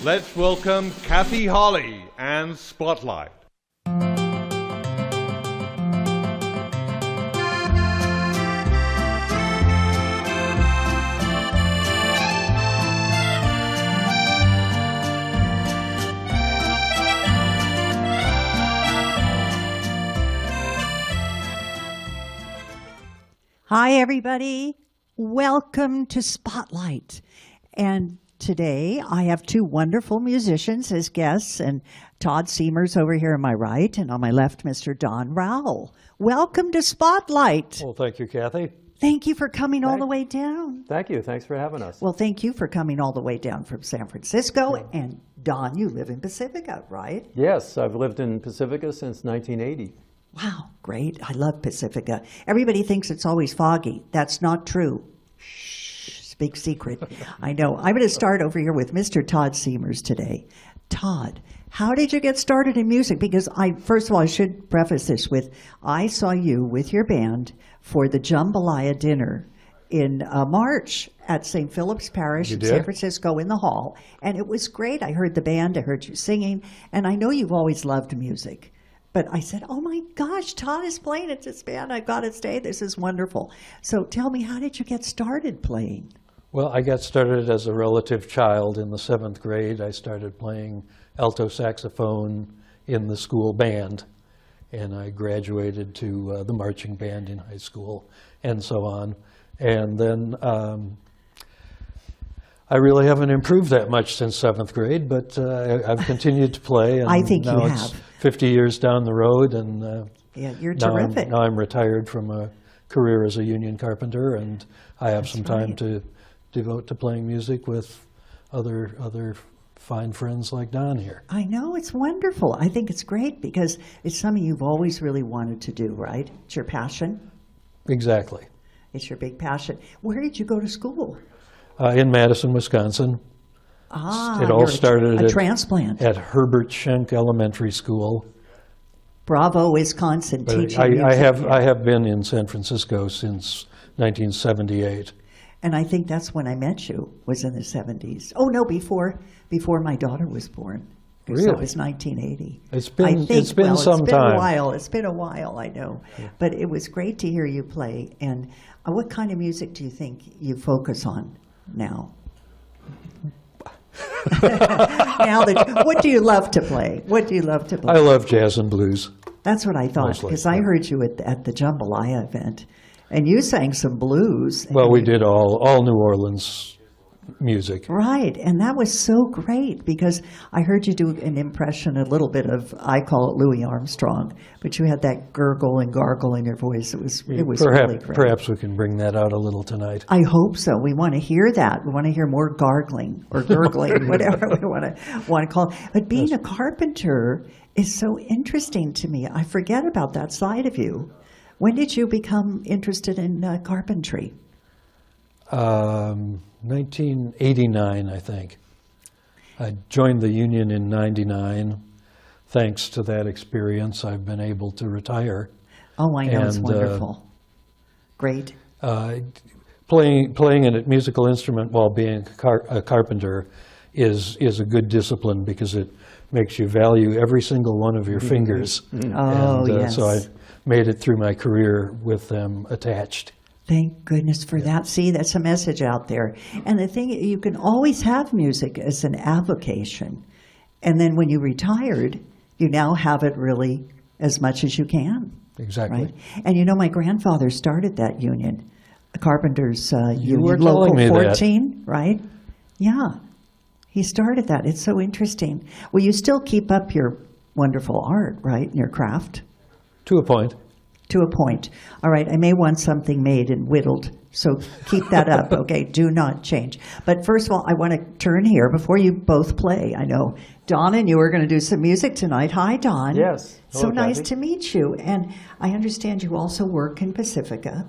Let's welcome Kathy Holly and Spotlight. Hi, everybody. Welcome to Spotlight. And today I have two wonderful musicians as guests, and Todd Seimers over here on my right, and on my left, Mr. Don Rowell. Welcome to Spotlight. Well, thank you, Kathy. Thank you for coming all the way down. Thank you. Thanks for having us. Well, thank you for coming all the way down from San Francisco. And Don, you live in Pacifica, right? Yes, I've lived in Pacifica since 1980. Wow, great. I love Pacifica. Everybody thinks it's always foggy. That's not true. Shh, big secret. I know. I'm going to start over here with Mr. Todd Seimers today. Todd, how did you get started in music? Because first of all, I should preface this with, I saw you with your band for the Jambalaya dinner in March at St. Philip's Parish in San Francisco in the hall. And it was great. I heard the band, I heard you singing, and I know you've always loved music. But I said, oh my gosh, Todd is playing at this band. I've got to stay. This is wonderful. So tell me, how did you get started playing? Well, I got started as a relative child in the 7th grade. I started playing alto saxophone in the school band, and I graduated to the marching band in high school, and so on. And then I really haven't improved that much since 7th grade, but I've continued to play. And I think now you it's have. 50 years down the road, and Yeah, you're now terrific. now I'm retired from a career as a union carpenter, and I have some time right. to devote to playing music with other fine friends like Don here. I know, it's wonderful. I think it's great because it's something you've always really wanted to do, right? It's your passion. Exactly. It's your big passion. Where did you go to school? In Madison, Wisconsin. It all you're started a transplant. at Herbert Schenck Elementary School. Bravo, Wisconsin, But teaching I music. have been in San Francisco since 1978. And I think that's when I met you, was in the 70s. Oh, no, before my daughter was born. So Really? it was 1980. It's been some It's been time. a while. It's been a while, I know. Yeah. But it was great to hear you play. And what kind of music do you think you focus on now? What do you love to play? What do you love to play? I love jazz and blues. That's what I thought, Mostly, because I yeah. heard you at the Jambalaya event, and you sang some blues. Well, we did all New Orleans music. Right, and that was so great, because I heard you do an impression, a little bit of, I call it Louis Armstrong, but you had that gurgle and gargle in your voice. It was really great. Perhaps we can bring that out a little tonight. I hope so. We want to hear that. We want to hear more gargling or gurgling, whatever we want to call it. But being a carpenter is so interesting to me. I forget about that side of you. When did you become interested in carpentry? 1989, I think. I joined the union in '99. Thanks to that experience, I've been able to retire. Oh, I know, it's wonderful. Great. Playing a musical instrument while being a carpenter is a good discipline, because it makes you value every single one of your fingers. Oh, yes. So I made it through my career with them attached. Thank goodness for that. See, that's a message out there. And the thing, you can always have music as an avocation. And then when you retired, you now have it really as much as you can. Exactly. Right? And you know, my grandfather started that union, a carpenters union, were Local telling me 14, right? Yeah, he started that. It's so interesting. Well, you still keep up your wonderful art, right, and your craft? To a point. To a point. All right, I may want something made and whittled, so keep that up, okay? Do not change. But first of all, I want to turn here before you both play. I know Don and you are going to do some music tonight. Hi, Don. Yes. So Hello, nice Kathy. to meet you. And I understand you also work in Pacifica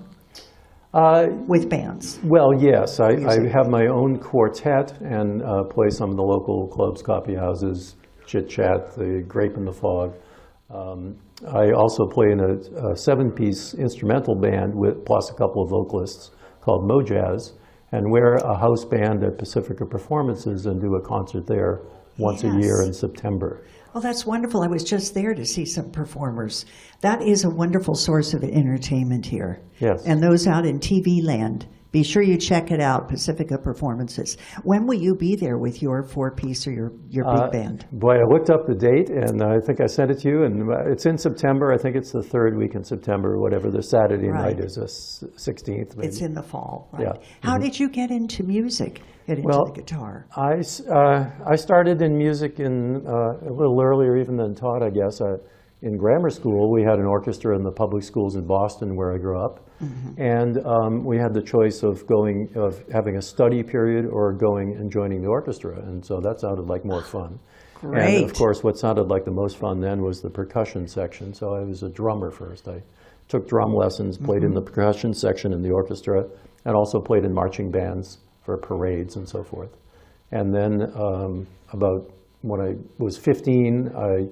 with bands. Well, yes. I Music. have my own quartet and play some of the local clubs, coffee houses, Chit Chat, the Grape in the Fog. I also play in a 7-piece instrumental band plus a couple of vocalists called Mojazz, and we're a house band at Pacifica Performances and do a concert there once a year in September. Oh, that's wonderful. I was just there to see some performers. That is a wonderful source of entertainment here. Yes. And those out in TV land, be sure you check it out, Pacifica Performances. When will you be there with your four-piece or your big band? Boy, I looked up the date, and I think I sent it to you, and it's in September. I think it's the third week in September, or whatever. The Saturday night is the 16th, maybe. It's in the fall, right? Yeah. How did you get into music, get into the guitar? I started in music a little earlier even than Todd, I guess. In grammar school, we had an orchestra in the public schools in Boston, where I grew up. And we had the choice of having a study period or going and joining the orchestra. And so that sounded like more fun. Great. And of course, what sounded like the most fun then was the percussion section. So I was a drummer first. I took drum lessons, played in the percussion section in the orchestra, and also played in marching bands for parades and so forth. And then about when I was 15, I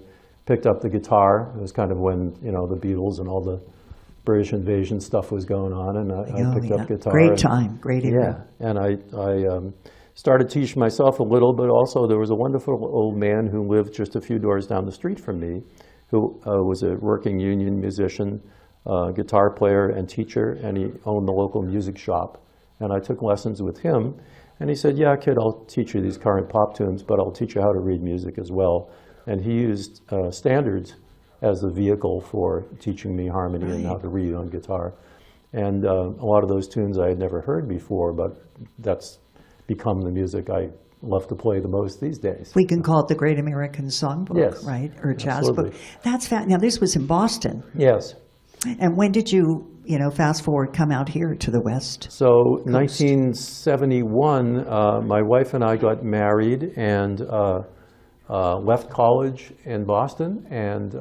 picked up the guitar. It was kind of when, the Beatles and all the British invasion stuff was going on, and I picked up guitar. Great time, great era. Yeah, and I started teaching myself a little, but also there was a wonderful old man who lived just a few doors down the street from me, who was a working union musician, guitar player and teacher, and he owned the local music shop. And I took lessons with him, and he said, "Yeah, kid, I'll teach you these current pop tunes, but I'll teach you how to read music as well." And he used standards as the vehicle for teaching me harmony and how to read on guitar. And a lot of those tunes I had never heard before, but that's become the music I love to play the most these days. We can call it the Great American Songbook, Yes, right? Or jazz absolutely. book. That's now this was in Boston. Yes. And when did you, fast forward, come out here to the West? So 1971, my wife and I got married and left college in Boston and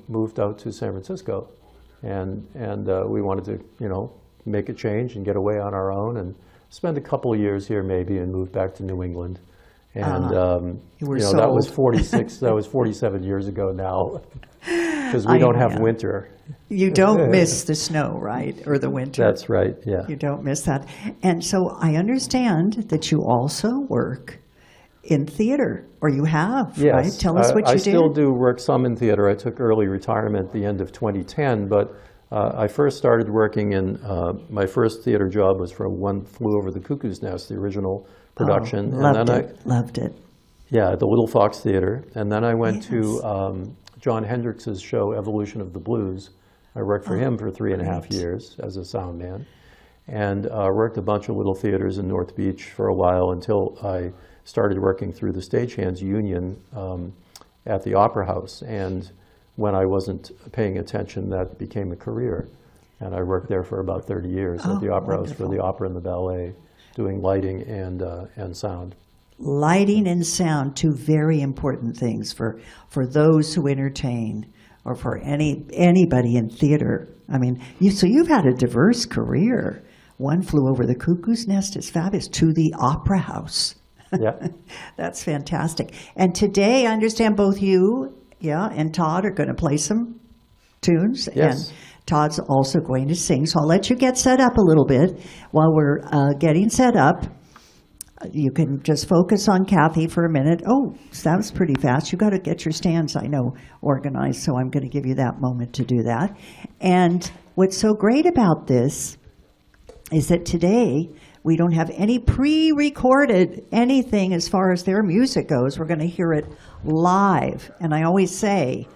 moved out to San Francisco. And we wanted to, make a change and get away on our own and spend a couple of years here maybe and move back to New England. And you were that was sold. 46. That was 47 years ago now, because we don't have winter. You don't miss the snow, right, or the winter. That's right. Yeah. You don't miss that. And so I understand that you also work in theater, or you have, Yes. right? Tell us what you I do. still do work some in theater. I took early retirement at the end of 2010, but I first started working in, my first theater job was for One Flew Over the Cuckoo's Nest, the original production. Loved it. Yeah, at the Little Fox Theater. And then I went to John Hendricks's show, Evolution of the Blues. I worked for him for 3.5 years as a sound man. And worked a bunch of little theaters in North Beach for a while until I started working through the Stagehands Union at the Opera House. And when I wasn't paying attention, that became a career. And I worked there for about 30 years at the Opera House for the opera and the ballet, doing lighting and sound. Lighting and sound, two very important things for those who entertain or for anybody in theater. I mean, so you've had a diverse career. One Flew Over the Cuckoo's Nest is fabulous, to the Opera House. Yeah. That's fantastic. And today, I understand both you, and Todd are going to play some tunes. Yes. And Todd's also going to sing. So I'll let you get set up a little bit. While we're getting set up, you can just focus on Kathy for a minute. Oh, that was pretty fast. You got to get your stands, I know, organized. So I'm going to give you that moment to do that. And what's so great about this is that today we don't have any pre-recorded anything as far as their music goes. We're going to hear it live. And I always say,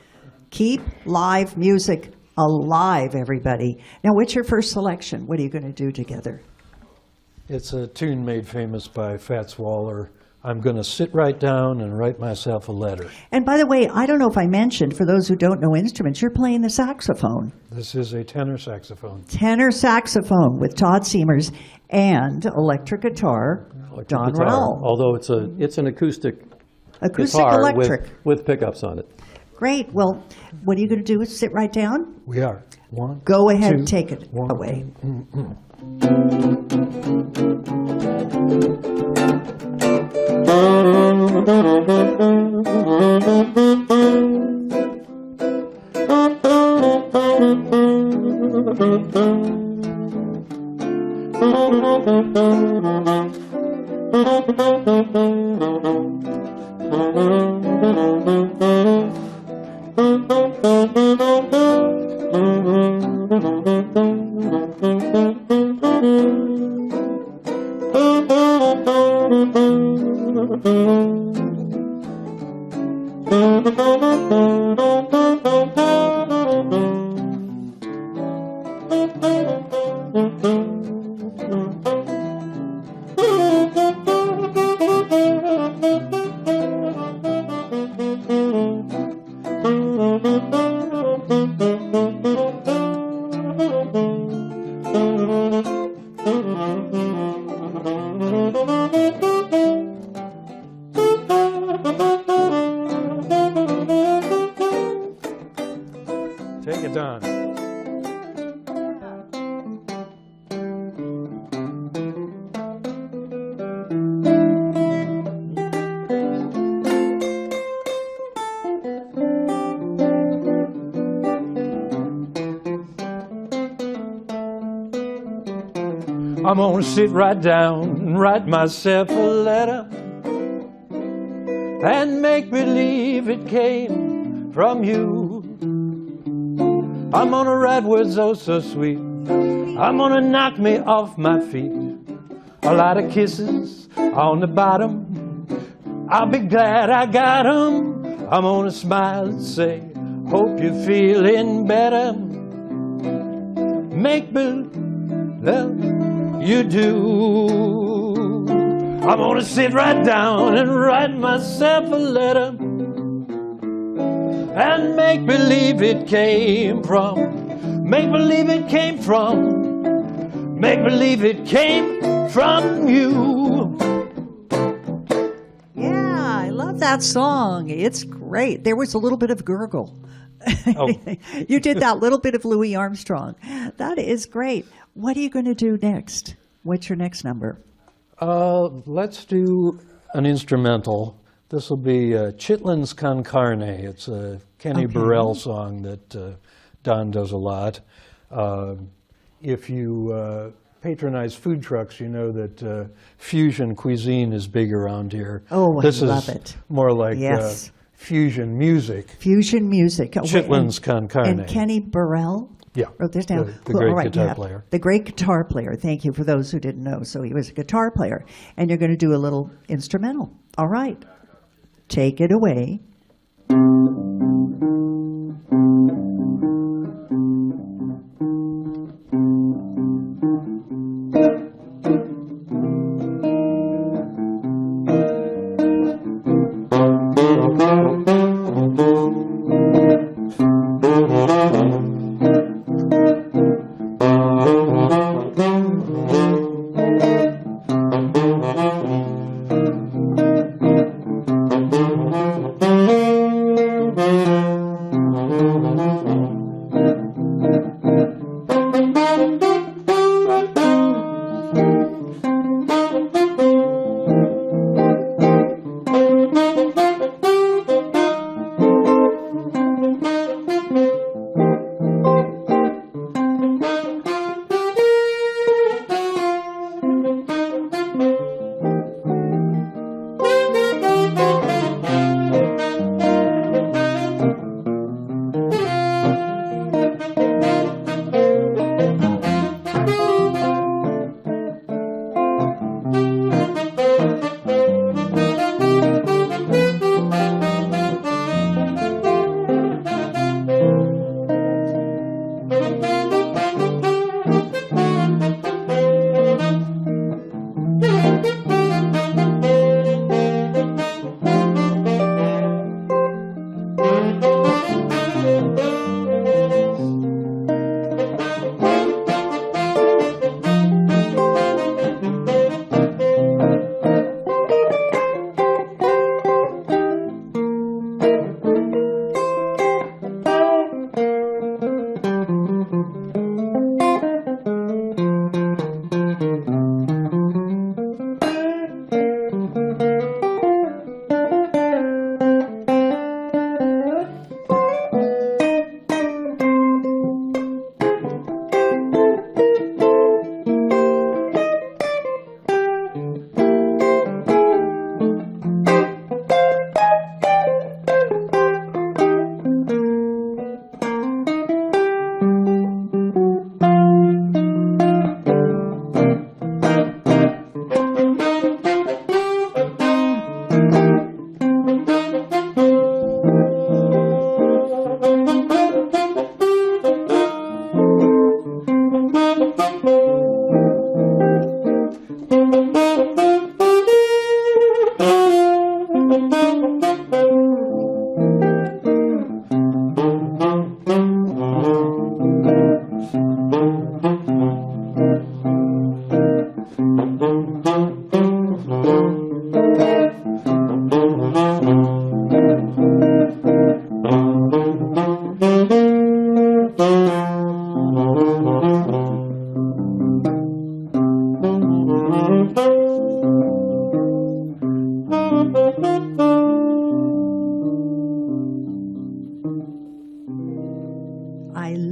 keep live music alive, everybody. Now, what's your first selection? What are you going to do together? It's a tune made famous by Fats Waller. I'm going to sit right down and write myself a letter. And by the way, I don't know if I mentioned, for those who don't know instruments, you're playing the saxophone. This is a tenor saxophone. Tenor saxophone with Todd Seimers and electric guitar, Don Guitar, Rowell. although it's an acoustic guitar electric. with pickups on it. Great. Well, what are you going to do? Sit right down? We are. One, Go ahead, two, take it one, away. Take it, Don. I'm gonna sit right down and write myself a letter and make believe it came from you. I'm gonna write words oh so sweet. I'm gonna knock me off my feet. A lot of kisses on the bottom. I'll be glad I got 'em. I'm gonna smile and say, hope you're feeling better. Make believe you do. I'm gonna sit right down and write myself a letter and make believe it came from, make believe it came from, make believe it came from you. Yeah, I love that song. It's great. There was a little bit of gurgle. Oh. You did that little bit of Louis Armstrong. That is great. What are you going to do next? What's your next number? Let's do an instrumental. This will be Chitlins Con Carne. It's a Kenny Burrell song that Don does a lot. If you patronize food trucks, you know that fusion cuisine is big around here. Oh, this I love is it. more like Yes. fusion music. Fusion music. Chitlins Con Carne. And Kenny Burrell? Yeah, Wrote this down. the great All right, guitar yeah, player. The great guitar player. Thank you for those who didn't know. So he was a guitar player. And you're going to do a little instrumental. All right. Take it away.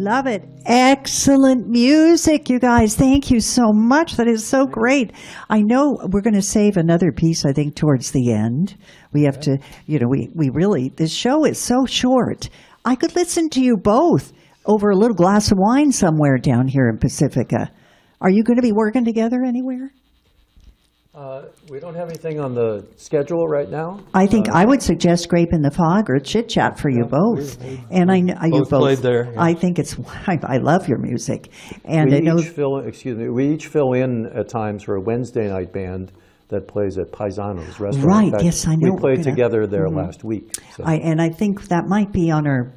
Love it. Excellent music, you guys. Thank you so much. That is so great. I know we're going to save another piece, I think, towards the end. We have to, we really, this show is so short. I could listen to you both over a little glass of wine somewhere down here in Pacifica. Are you going to be working together anywhere? We don't have anything on the schedule right now. I think I would suggest Grape in the Fog or Chit Chat for you both. And I know you both played there, yeah. I think it's. I love your music, and I know. We each fill in at times for a Wednesday night band that plays at Paisano's restaurant. Right. In fact, Yes, I know. We played together there last week. So. And I think that might be on our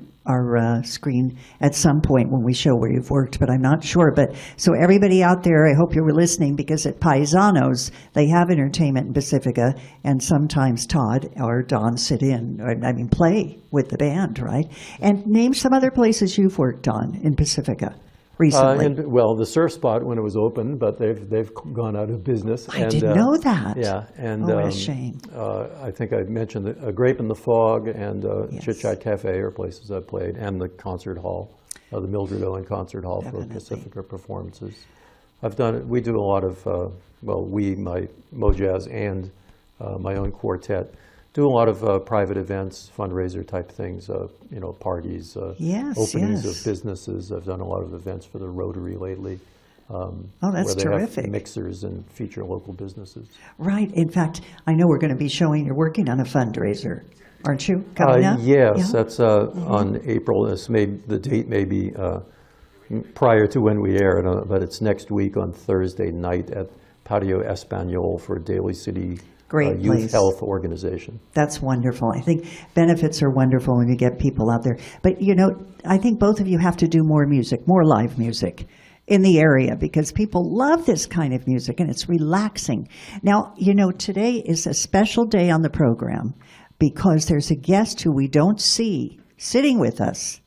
screen at some point when we show where you've worked, but I'm not sure. But so everybody out there, I hope you were listening, because at Paisano's, they have entertainment in Pacifica, and sometimes Todd or Don sit in, play with the band, right? And name some other places you've worked on in Pacifica recently. The Surf Spot when it was open, but they've gone out of business. I didn't know that. Yeah, and what a shame. I think I mentioned a Grape in the Fog and Yes. Chit Chat Cafe are places I've played, and the concert hall, the Mildred Owen Concert Hall Definitely. for Pacifica performances. We do a lot of my Mojazz and my own quartet. Do a lot of private events, fundraiser type things, parties, Yes, openings yes. of businesses. I've done a lot of events for the Rotary lately. That's where they terrific. have mixers and feature local businesses. Right. In fact, I know we're going to be showing you're working on a fundraiser, aren't you? Coming up? Yes, Yeah? that's on April. The date may be prior to when we air it, but it's next week on Thursday night at Patio Español for Daly City Great Youth place. Health Organization. That's wonderful. I think benefits are wonderful when you get people out there. But, I think both of you have to do more music, more live music in the area, because people love this kind of music and it's relaxing. Now, today is a special day on the program because there's a guest who we don't see sitting with us,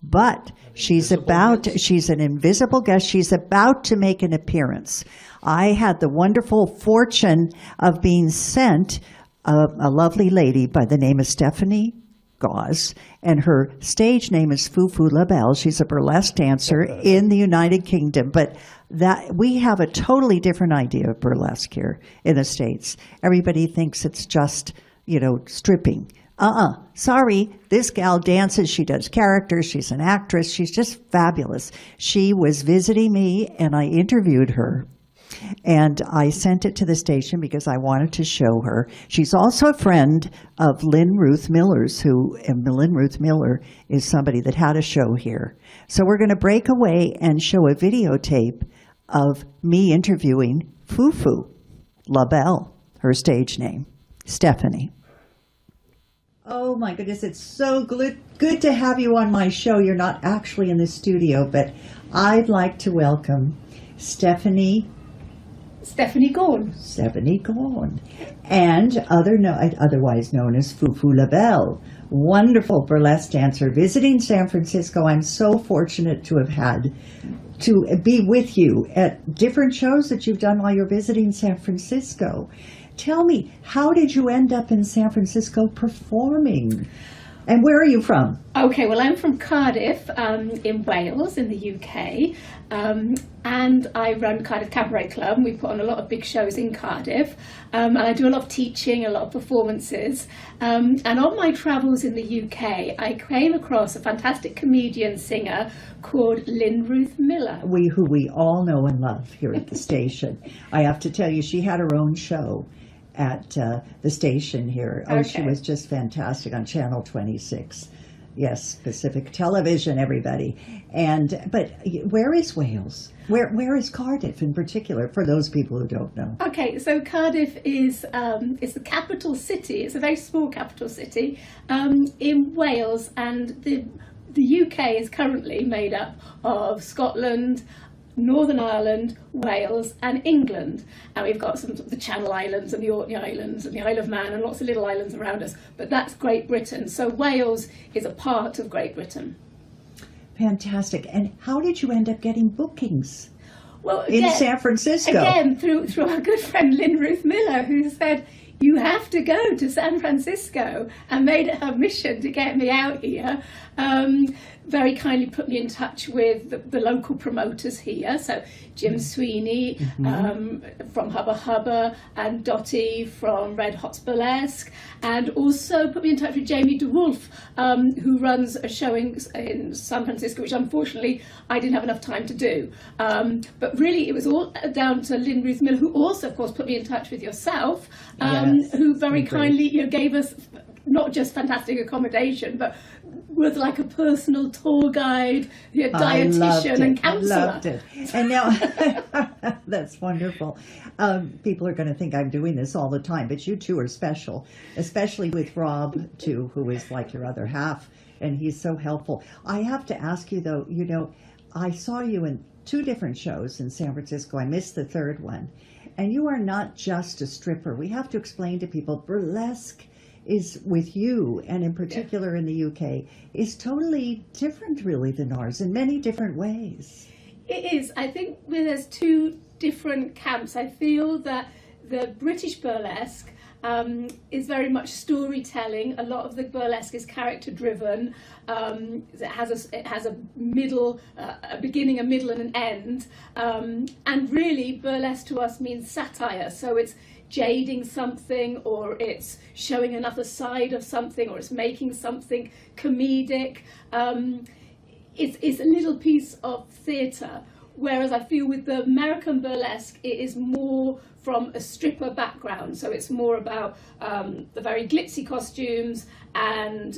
but she's an invisible guest. She's about to make an appearance. I had the wonderful fortune of being sent a lovely lady by the name of Stephanie Gauze, and her stage name is Foo Foo La Belle. She's a burlesque dancer in the United Kingdom, but that we have a totally different idea of burlesque here in the States. Everybody thinks it's just, stripping. Sorry, this gal dances, she does characters, she's an actress, she's just fabulous. She was visiting me and I interviewed her. And I sent it to the station because I wanted to show her. She's also a friend of Lynn Ruth Miller's, and Lynn Ruth Miller is somebody that had a show here. So we're going to break away and show a videotape of me interviewing Foo Foo La Belle, her stage name, Stephanie. Oh my goodness, it's so good to have you on my show. You're not actually in the studio, but I'd like to welcome Stephanie Gauze, and otherwise known as Foo Foo La Belle, wonderful burlesque dancer visiting San Francisco. I'm so fortunate to have had to be with you at different shows that you've done while you're visiting San Francisco. Tell me, how did you end up in San Francisco performing? And where are you from? Okay, well, I'm from Cardiff, in Wales, in the UK, and I run Cardiff Cabaret Club, and we put on a lot of big shows in Cardiff, and I do a lot of teaching, a lot of performances, and on my travels in the UK, I came across a fantastic comedian singer called Lynn Ruth Miller. Who we all know and love here at the station. I have to tell you, she had her own show at the station here. Oh, okay. She was just fantastic on Channel 26. Yes, Pacific Television, everybody. But where is Wales? Where is Cardiff in particular, for those people who don't know? Okay, so Cardiff is the capital city. It's a very small capital city in Wales, and the UK is currently made up of Scotland, Northern Ireland, Wales and England. And we've got some of the Channel Islands and the Orkney Islands and the Isle of Man and lots of little islands around us. But that's Great Britain. So Wales is a part of Great Britain. Fantastic. And how did you end up getting bookings? Well, in San Francisco? Again, through our good friend Lynn Ruth Miller, who said, you have to go to San Francisco, and made it her mission to get me out here. Very kindly put me in touch with the local promoters here, so Jim Sweeney from Hubba Hubba, and Dottie from Red Hot's Burlesque, and also put me in touch with Jamie DeWolf, who runs a showing in San Francisco, which unfortunately I didn't have enough time to do. But really it was all down to Lynn Ruth Miller, who also of course put me in touch with yourself, who very kindly gave us not just fantastic accommodation, but was like a personal tour guide, dietitian and counsellor. I loved it. And now, that's wonderful. People are going to think I'm doing this all the time, but you two are special, especially with Rob, too, who is like your other half, and he's so helpful. I have to ask you, though, I saw you in 2 different shows in San Francisco. I missed the third one. And you are not just a stripper. We have to explain to people, burlesque is with you, and in particular in the UK, is totally different really than ours in many different ways. It is. I think there's 2 different camps. I feel that the British burlesque is very much storytelling. A lot of the burlesque is character driven. It has a middle, a beginning, a middle, and an end. And really, burlesque to us means satire. So it's jading something, or it's showing another side of something, or it's making something comedic. It's a little piece of theatre, whereas I feel with the American burlesque it is more from a stripper background, so it's more about the very glitzy costumes, and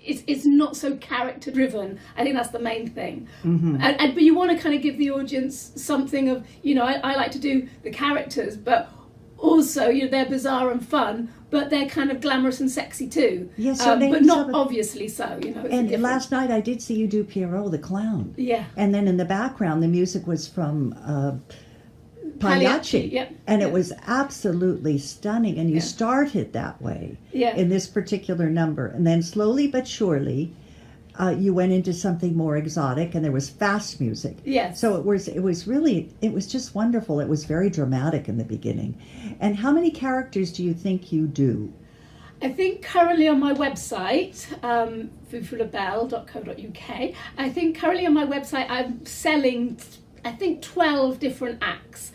it's not so character driven. I think that's the main thing. But you want to kind of give the audience something of, I like to do the characters, but also, they're bizarre and fun, but they're kind of glamorous and sexy too. Yes, so but not obviously so. And last night I did see you do Pierrot the Clown. Yeah. And then in the background, the music was from Pagliacci. Yep. And it was absolutely stunning. And you started that way in this particular number. And then slowly but surely, you went into something more exotic, and there was fast music. Yes. So it was just wonderful. It was very dramatic in the beginning. And how many characters do you think you do? I think currently on my website, foofoolalabelle.co.uk, I think currently on my website I'm selling, 12 different acts.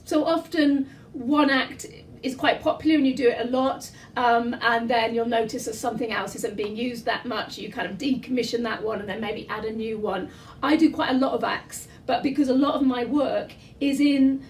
So often one act is quite popular and you do it a lot, and then you'll notice that something else isn't being used that much. You kind of decommission that one and then maybe add a new one. I do quite a lot of acts, but because a lot of my work is in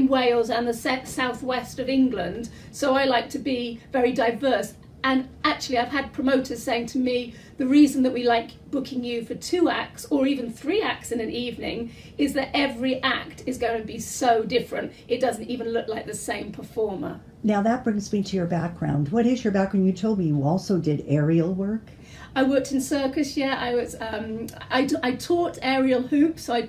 Wales and the southwest of England, so I like to be very diverse. And actually I've had promoters saying to me, the reason that we like booking you for 2 acts or even 3 acts in an evening is that every act is going to be so different. It doesn't even look like the same performer. Now that brings me to your background. What is your background? You told me you also did aerial work. I worked in circus. I was. I taught aerial hoop. So I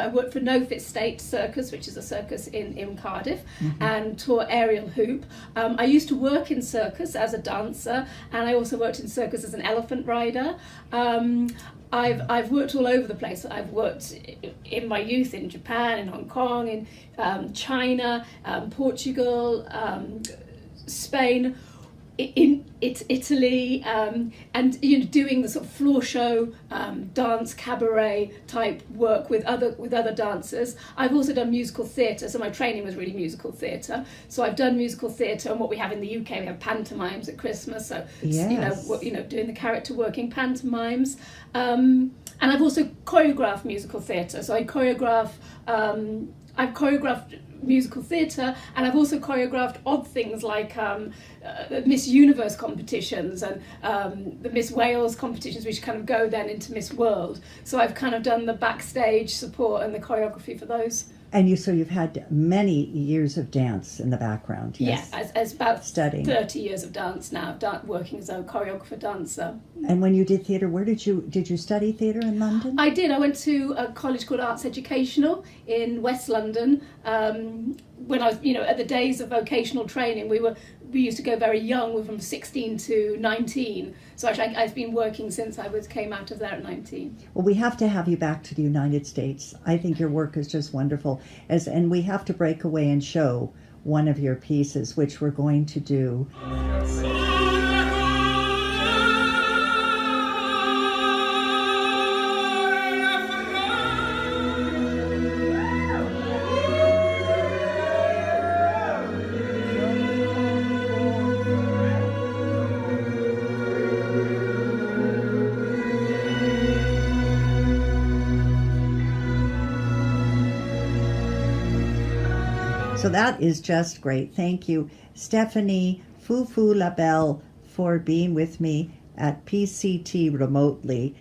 worked for No Fit State Circus, which is a circus in Cardiff, and taught aerial hoop. I used to work in circus as a dancer, and I also worked in circus as an elephant rider. I've worked all over the place. I've worked in my youth in Japan, in Hong Kong, in China, Portugal, Spain, in Italy, and doing the sort of floor show, dance, cabaret type work with other dancers. I've also done musical theatre, so my training was really musical theatre. So I've done musical theatre, and what we have in the UK, we have pantomimes at Christmas. So doing the character working pantomimes, and I've also choreographed musical theatre. So I've choreographed musical theatre, and I've also choreographed odd things like Miss Universe competitions and the Miss Wales competitions, which kind of go then into Miss World. So I've kind of done the backstage support and the choreography for those. And you've had many years of dance in the background, yes? Yeah, as about studying. 30 years of dance now, working as a choreographer dancer. And when you did theatre, where did you study theatre in London? I did. I went to a college called Arts Educational in West London. When I was, at the days of vocational training, we used to go very young. We were from 16 to 19. So actually, I've been working since I came out of there at 19. Well, we have to have you back to the United States. I think your work is just wonderful. And we have to break away and show one of your pieces, which we're going to do. So that is just great. Thank you, Stephanie, Foo Foo La Belle, for being with me at PCT remotely.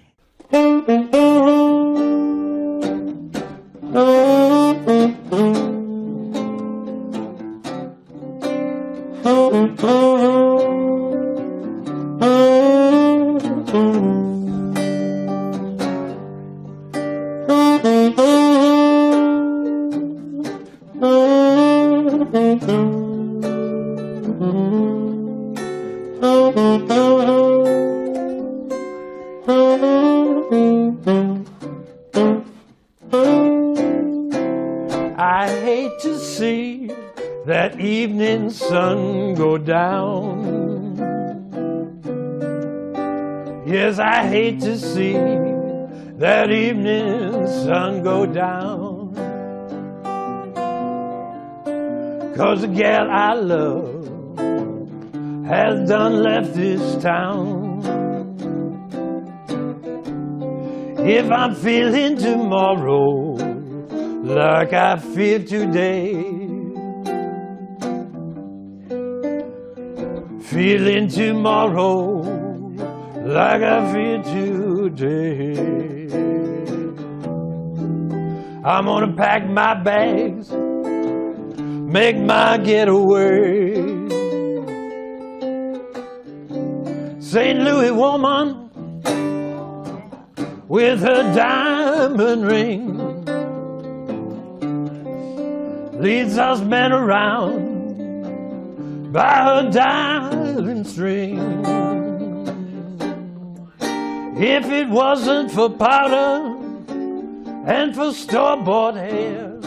I hate to see that evening sun go down. Yes, I hate to see that evening sun go down. 'Cause the gal I love has done left this town. If I'm feeling tomorrow like I feel today, feeling tomorrow like I feel today, I'm gonna pack my bags, make my getaway. St. Louis woman with her diamond ring leads us men around by her diamond string. If it wasn't for powder and for store-bought hair,